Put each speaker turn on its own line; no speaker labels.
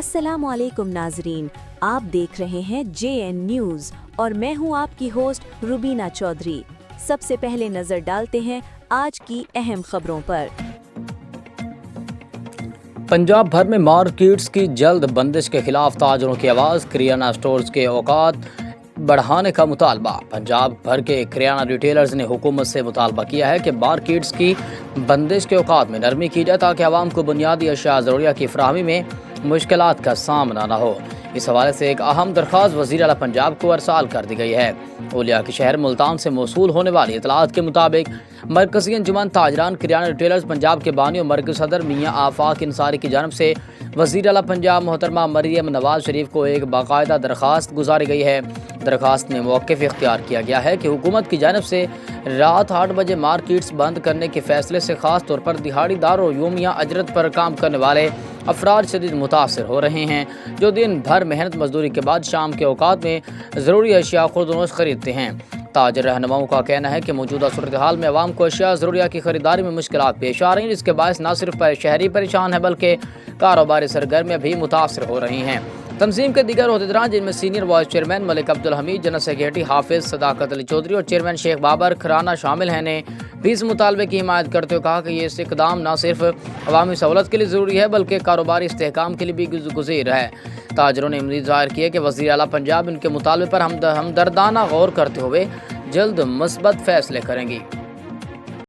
अस्सलामु अलैकुम नाजरीन, आप देख रहे हैं JN न्यूज़ और मैं हूं आपकी होस्ट रुबीना चौधरी। सबसे पहले नजर डालते हैं आज की अहम खबरों पर।
पंजाब भर में मार्केट्स की जल्द बंदिश के खिलाफ ताजरों की आवाज़, किराना स्टोर्स के औकात बढ़ाने का मुतालबा। पंजाब भर के किराना रिटेलर्स ने हुकूमत से मुतालबा किया है कि मार्केट्स की बंदिश के औकात में नरमी की जाए ताकि आवाम को बुनियादी अशिया ज़रूरिया की फराहमी में मुश्किलात का सामना न हो। इस हवाले से एक अहम दरख्वास्त वज़ीर आला पंजाब को अरसाल कर दी गई है। ओलिया के शहर मुल्तान से मौसूल होने वाली इतलात के मुताबिक मरकज़ी अंजुमन ताजरान किराना रिटेलर्स पंजाब के बानी और मरकज़ सदर मियाँ आफाक इंसारी की जानब से वज़ीर आला पंजाब मोहतरमा मरियम नवाज शरीफ को एक बाकायदा दरख्वास्त गुजारी गई है। दरख्वास्त में मौक़िफ़ इख्तियार किया गया है कि हुकूमत की जानब से रात 8 बजे मार्केट्स बंद करने के फैसले से ख़ास तौर पर दिहाड़ीदार और यूमिया अजरत पर काम करने वाले अफराद शदीद मुतासर हो रहे हैं, जो दिन भर मेहनत मजदूरी के बाद शाम के औकात में ज़रूरी अशिया खुद नोश खरीदते हैं। ताजर रहनुमाओं का कहना है कि मौजूदा सूरत हाल में आवाम को अशिया ज़रूरिया की खरीदारी में मुश्किलात पेश आ रही हैं, जिसके बायस न सिर्फ शहरी परेशान है बल्कि कारोबारी सरगर्मियाँ भी मुतासर हो रही हैं। तंजीम के दीगर अहदेदारान जिनमें senior vice chairman Malik Abdul Hameed, general secretary Hafiz Sadaqat Ali Chaudhry और चेयरमैन शेख बाबर खराना शामिल हैं, ने भी इस मुतालबे की हिमायत करते हुए कहा कि ये इक़दाम न सिर्फ अवामी सहूलत के लिए ज़रूरी है बल्कि कारोबारी इस्तेहकाम के लिए भी गुज़ीर है। ताजरों ने उम्मीद ज़ाहिर की है कि वज़ीर आला पंजाब इनके मुतालबे पर हमदर्दाना गौर करते हुए जल्द मुस्बत फैसले करेंगी।